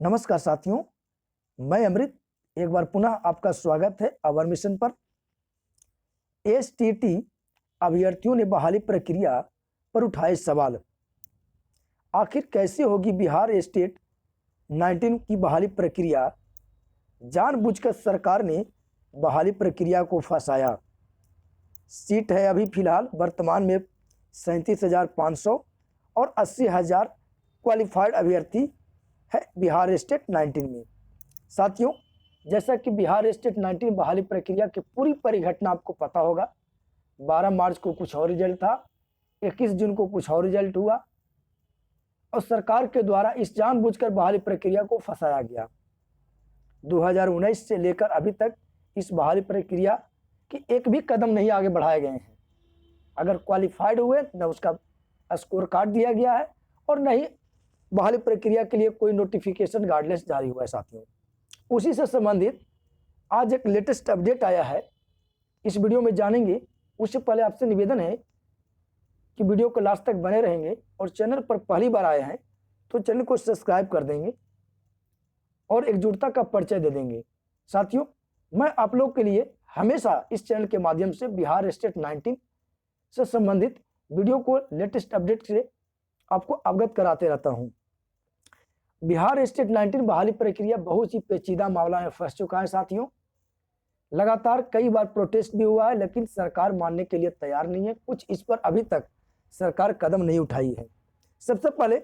नमस्कार साथियों, मैं अमृत एक बार पुनः आपका स्वागत है अवर मिशन पर। एसटीटी अभ्यर्थियों ने बहाली प्रक्रिया पर उठाए सवाल। आखिर कैसे होगी बिहार स्टेट 19 की बहाली प्रक्रिया? जानबूझकर सरकार ने बहाली प्रक्रिया को फंसाया। सीट है अभी फिलहाल वर्तमान में 37,500 और 80,000 क्वालिफाइड अभ्यर्थी है बिहार स्टेट 19 में। साथियों, जैसा कि बिहार स्टेट 19 बहाली प्रक्रिया की पूरी परिघटना आपको पता होगा। 12 मार्च को कुछ और रिजल्ट था, 21 जून को कुछ और रिजल्ट हुआ और सरकार के द्वारा इस जानबूझकर बहाली प्रक्रिया को फंसाया गया। 2019 से लेकर अभी तक इस बहाली प्रक्रिया की एक भी कदम नहीं आगे बढ़ाए गए हैं। अगर क्वालिफाइड हुए न उसका स्कोर कार्ड दिया गया है और न ही बहाली प्रक्रिया के लिए कोई नोटिफिकेशन गाइडलाइंस जारी हुआ है। साथियों, उसी से संबंधित आज एक लेटेस्ट अपडेट आया है, इस वीडियो में जानेंगे। उससे पहले आपसे निवेदन है कि वीडियो को लास्ट तक बने रहेंगे और चैनल पर पहली बार आए हैं तो चैनल को सब्सक्राइब कर देंगे और एकजुटता का परिचय दे देंगे। साथियों, मैं आप लोग के लिए हमेशा इस चैनल के माध्यम से बिहार स्टेट 19 से संबंधित वीडियो को लेटेस्ट अपडेट से आपको अवगत कराते रहता हूं। बिहार स्टेट 19 बहाली प्रक्रिया बहुत ही पेचीदा मामला में फंस चुका है। साथियों, लगातार कई बार प्रोटेस्ट भी हुआ है, लेकिन सरकार मानने के लिए तैयार नहीं है। कुछ इस पर अभी तक सरकार कदम नहीं उठाई है। सबसे पहले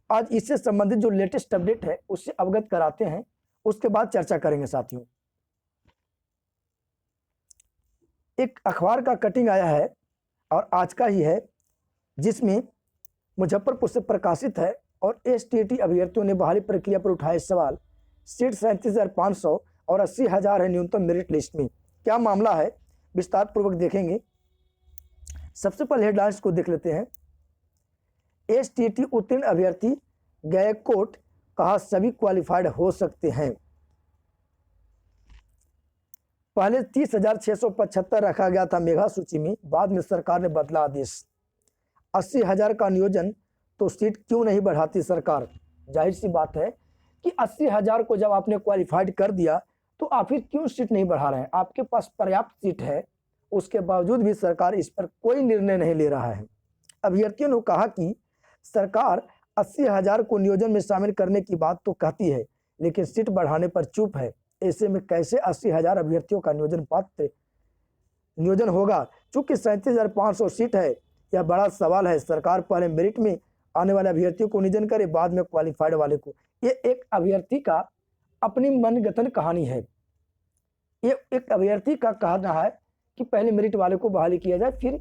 आज इससे संबंधित जो लेटेस्ट अपडेट है उससे अवगत कराते हैं, उसके बाद चर्चा करेंगे। साथियों, एक अखबार का कटिंग आया है और आज का ही है, जिसमें मुजफ्फरपुर से प्रकाशित है और एसटीटी अभ्यर्थियों ने बहाली प्रक्रिया पर उठाए सवाल। सीट 37,500 और 80,000 है न्यूनतम मेरिट लिस्ट में। क्या मामला है, विस्तार पूर्वक देखेंगे। सबसे पहले हेडलाइंस को देख लेते हैं। एसटीटी उत्तीर्ण अभ्यर्थी गए कोर्ट, कहा सभी क्वालिफाइड हो सकते हैं। पहले 30,675 रखा गया था मेगा सूची में, बाद में सरकार ने बदला आदेश। 80,000 का नियोजन तो सीट क्यों नहीं बढ़ाती सरकार? जाहिर सी बात है कि 80,000 को जब आपने क्वालिफाइड कर दिया तो आप फिर क्यों सीट नहीं बढ़ा रहे हैं? आपके पास पर्याप्त सीट है, उसके बावजूद भी सरकार इस पर कोई निर्णय नहीं ले रहा है। अभ्यर्थियों ने कहा कि सरकार 80,000 को नियोजन में शामिल करने की बात तो कहती है, लेकिन सीट बढ़ाने पर चुप है। ऐसे में कैसे 80,000 अभ्यर्थियों का नियोजन होगा? चूंकि 37,500 सीट है, यह बड़ा सवाल है। सरकार पहले मेरिट में आने वाले अभ्यर्थियों को नियोजन करे, बाद में क्वालिफाइड वाले को। ये एक अभ्यर्थी का अपनी मनगढ़ंत कहानी है। ये एक अभ्यर्थी का कहना है कि पहले मेरिट वाले को बहाली किया जाए, फिर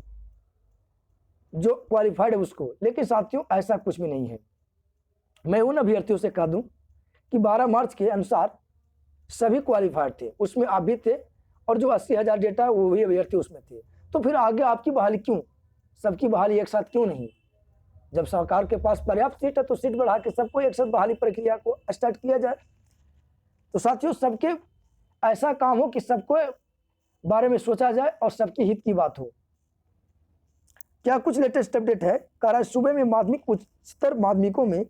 जो क्वालिफाइड है उसको। लेकिन साथियों, ऐसा कुछ भी नहीं है। मैं उन अभ्यर्थियों से कह दूं कि 12 मार्च के अनुसार सभी क्वालिफाइड थे, उसमें आप भी थे, और जो 80,000 डेटा है वो भी अभ्यर्थी उसमें थे। तो फिर आगे आपकी बहाली क्यों? सबकी बहाली एक साथ क्यों नहीं? जब सरकार के पास पर्याप्त सीट है तो सीट बढ़ा के सबको एक साथ बहाली प्रक्रिया को स्टार्ट किया जाए। तो साथियों, सबके ऐसा काम हो कि सबको बारे में सोचा जाए और सबके हित की बात हो। क्या कुछ लेटेस्ट अपडेट है? कह सूबे में माध्यमिक उच्चतर माध्यमिकों में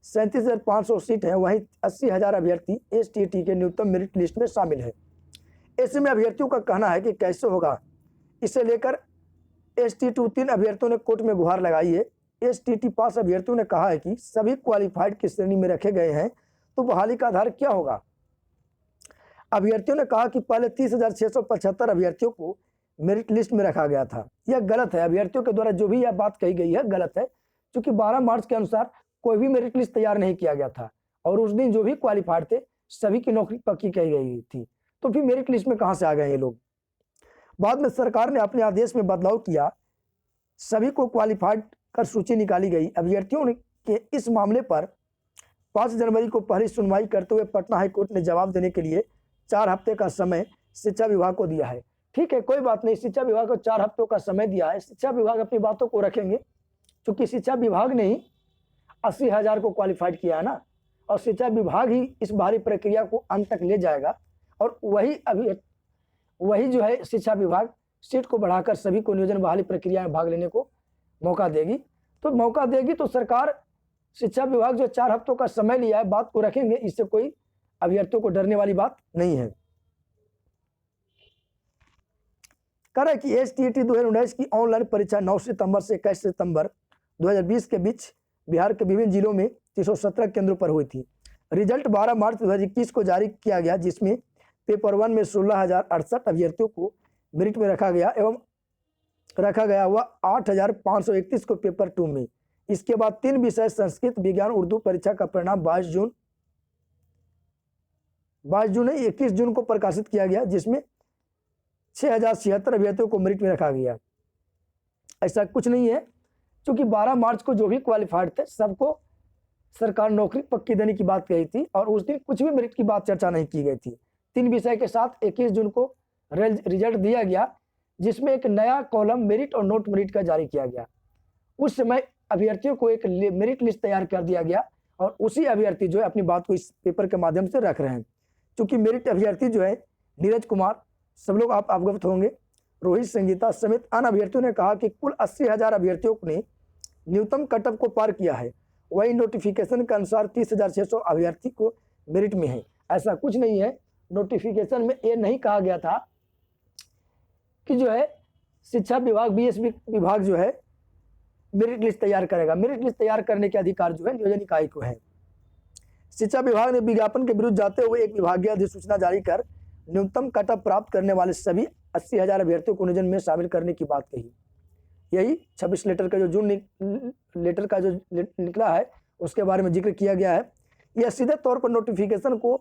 37,500 सीट है, वहीं 80,000 अभ्यर्थी एसटीटी के न्यूनतम मेरिट लिस्ट में शामिल है। ऐसे में अभ्यर्थियों का कहना है कि कैसे होगा, इसे लेकर एसटीटी उत्तीर्ण अभ्यर्थियों ने कोर्ट में गुहार लगाई है। एसटीटी पास अभ्यर्थियों ने कहा है कि सभी क्वालिफाइड की श्रेणी में रखे गए हैं, तो बहाली का आधार क्या होगा? अभ्यर्थियों ने कहा कि पहले 30,675 अभ्यर्थियों को मेरिट लिस्ट में रखा गया था। यह गलत है। अभ्यर्थियों के द्वारा जो भी यह बात कही गई है गलत है, क्योंकि 12 मार्च के अनुसार कोई भी मेरिट लिस्ट तैयार नहीं किया गया था और उस दिन जो भी क्वालिफाइड थे सभी की नौकरी पक्की कही गई थी। तो फिर मेरिट लिस्ट में कहां से आ गए ये लोग? बाद में सरकार ने अपने आदेश में बदलाव किया, सभी को क्वालिफाइड कर सूची निकाली गई। अभ्यर्थियों के इस मामले पर 5 जनवरी को पहली सुनवाई करते हुए पटना हाईकोर्ट ने जवाब देने के लिए 4 हफ्ते का समय शिक्षा विभाग को दिया है। ठीक है, कोई बात नहीं, शिक्षा विभाग को 4 हफ्तों का समय दिया है। शिक्षा विभाग अपनी बातों को रखेंगे, क्योंकि शिक्षा विभाग ने ही 80,000 को क्वालिफाइड किया है ना, और शिक्षा विभाग ही इस बहाली प्रक्रिया को अंत तक ले जाएगा और वही जो है शिक्षा विभाग सीट को बढ़ाकर सभी को नियोजन बहाली प्रक्रिया में भाग लेने को मौका देगी। तो मौका देगी तो सरकार शिक्षा विभाग जो 4 हफ्तों का समय लिया है, बात को रखेंगे, इससे कोई अभ्यर्थियों को डरने वाली बात नहीं है। कह रहा है कि STET 2019 की ऑनलाइन परीक्षा 9 सितंबर से 21 सितंबर 2020 के बीच बिहार के विभिन्न जिलों में 317 केंद्रों पर हुई थी। रिजल्ट 12 मार्च 2021 को जारी किया गया, जिसमें पेपर 1 में 16,068 अभ्यर्थियों को मेरिट में रखा गया व 8,531 को पेपर 2 में। इसके बाद 3 विषय संस्कृत, विज्ञान, उर्दू परीक्षा का परिणाम 22 जून 21 जून को प्रकाशित किया गया, जिसमें 6,076 अभ्यर्थियों को मेरिट में रखा गया। ऐसा कुछ नहीं है, क्योंकि 12 मार्च को जो भी क्वालिफाइड थे सबको सरकार नौकरी पक्की देने की बात कही थी और उस दिन कुछ भी मेरिट की बात चर्चा नहीं की गई थी। 3 विषय के साथ 21 जून को रिजल्ट दिया गया, जिसमें एक नया कॉलम मेरिट और नोट मेरिट का जारी किया गया। उस समय अभ्यर्थियों को एक मेरिट लिस्ट तैयार कर दिया गया और उसी अभ्यर्थी जो है अपनी बात को इस पेपर के माध्यम से रख रहे हैं। क्योंकि मेरिट अभ्यर्थी जो है नीरज कुमार, सब लोग आप अवगत होंगे, रोहित संगीता समेत अन्य अभ्यर्थियों ने कहा कि कुल 80,000 अभ्यर्थियों ने न्यूनतम कटअप को पार किया है। वही नोटिफिकेशन के अनुसार 30,600 अभ्यर्थी को मेरिट में है। ऐसा कुछ नहीं है, नोटिफिकेशन में ये नहीं कहा गया था कि जो है शिक्षा विभाग BSB विभाग जो है मेरिट लिस्ट तैयार करेगा। मेरिट लिस्ट तैयार करने के अधिकार जो है नियोजन इकाई को है। शिक्षा विभाग ने विज्ञापन के विरुद्ध जाते हुए एक विभागीय अधिसूचना जारी कर न्यूनतम कटअप प्राप्त करने वाले सभी 80,000 अभ्यर्थियों को नियोजन में शामिल करने की बात कही। यही 26 लेटर का जो जून लेटर का जो निकला है उसके बारे में जिक्र किया गया है। यह सीधे तौर पर नोटिफिकेशन को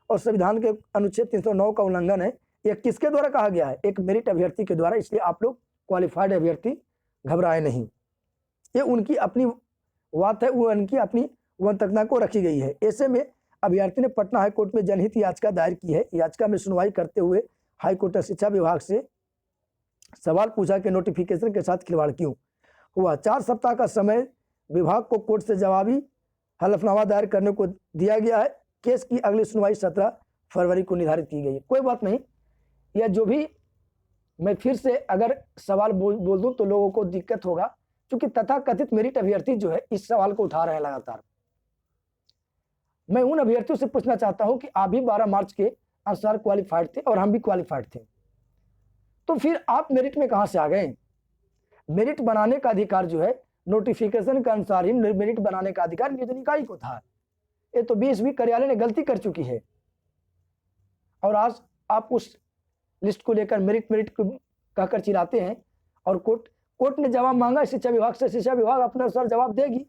और संविधान के अनुच्छेद 309 का उल्लंघन है। यह किसके द्वारा कहा गया है? एक मेरिट अभ्यर्थी के द्वारा। इसलिए आप लोग क्वालिफाइड अभ्यर्थी घबराए नहीं, ये उनकी अपनी बात है, वो उनकी अपनी वंतकता को रखी गई है। ऐसे में अभ्यर्थी ने पटना हाईकोर्ट में जनहित याचिका दायर की है। याचिका में सुनवाई करते हुए हाईकोर्ट ने शिक्षा विभाग से सवाल पूछा कि नोटिफिकेशन के साथ खिलवाड़ क्यों हुआ। 4 सप्ताह का समय विभाग को कोर्ट से जवाबी हलफनामा दायर करने को दिया गया है। केस की अगली सुनवाई 17 फरवरी को निर्धारित की गई है। कोई बात नहीं, यह जो भी मैं फिर से अगर सवाल बोल दूं तो लोगों को दिक्कत होगा, क्योंकि तथाकथित मेरिट अभ्यर्थी जो है इस सवाल को उठा रहे हैं लगातार। मैं उन अभ्यर्थियों से पूछना चाहता हूं कि आप भी 12 मार्च के अनुसार क्वालिफाइड थे और हम भी क्वालिफाइड थे, तो फिर आप मेरिट में कहां से आ गए? मेरिट बनाने का अधिकार जो है नोटिफिकेशन के अनुसार ही मेरिट बनाने का अधिकार नियोजन इकाई को था। ये तो BSB कार्यालय ने गलती कर चुकी है और आज आप उस लिस्ट को लेकर मेरिट को कहकर चिल्लाते हैं और कोर्ट ने जवाब मांगा शिक्षा विभाग से। शिक्षा विभाग अपने अनुसार जवाब देगी,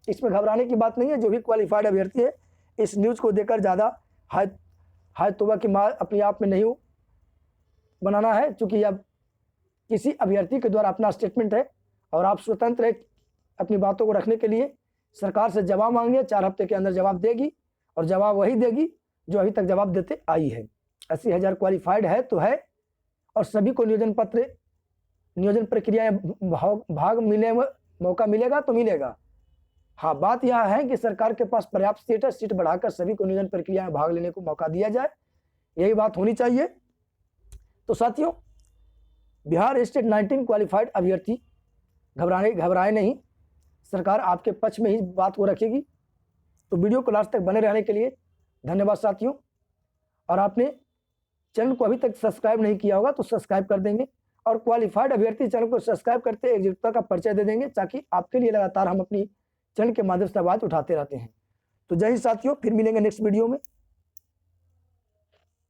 इसमें घबराने की बात नहीं है। जो भी क्वालिफाइड अभ्यर्थी है इस न्यूज़ को देकर ज़्यादा हाय तौबा की मार अपने आप में नहीं बनाना है, क्योंकि यह किसी अभ्यर्थी के द्वारा अपना स्टेटमेंट है और आप स्वतंत्र है अपनी बातों को रखने के लिए। सरकार से जवाब मांगे, 4 हफ्ते के अंदर जवाब देगी और जवाब वही देगी जो अभी तक जवाब देते आई है। 80,000 क्वालिफाइड है तो है, और सभी को नियोजन प्रक्रिया भाग मौका मिलेगा तो मिलेगा। हाँ, बात यह है कि सरकार के पास पर्याप्त सीट है, सीट बढ़ाकर सभी को नियोजन प्रक्रिया में भाग लेने को मौका दिया जाए, यही बात होनी चाहिए। तो साथियों, बिहार स्टेट 19 क्वालिफाइड अभ्यर्थी घबराए नहीं, सरकार आपके पक्ष में ही बात को रखेगी। तो वीडियो को लास्ट तक बने रहने के लिए धन्यवाद साथियों। और आपने चैनल को अभी तक सब्सक्राइब नहीं किया होगा तो सब्सक्राइब कर देंगे, और क्वालिफाइड अभ्यर्थी चैनल को सब्सक्राइब करते एकजुटता का परिचय दे देंगे, ताकि आपके लिए लगातार हम अपनी चैनल के माध्यम से आवाज उठाते रहते हैं। तो जय हिंद साथियों, फिर मिलेंगे नेक्स्ट वीडियो में।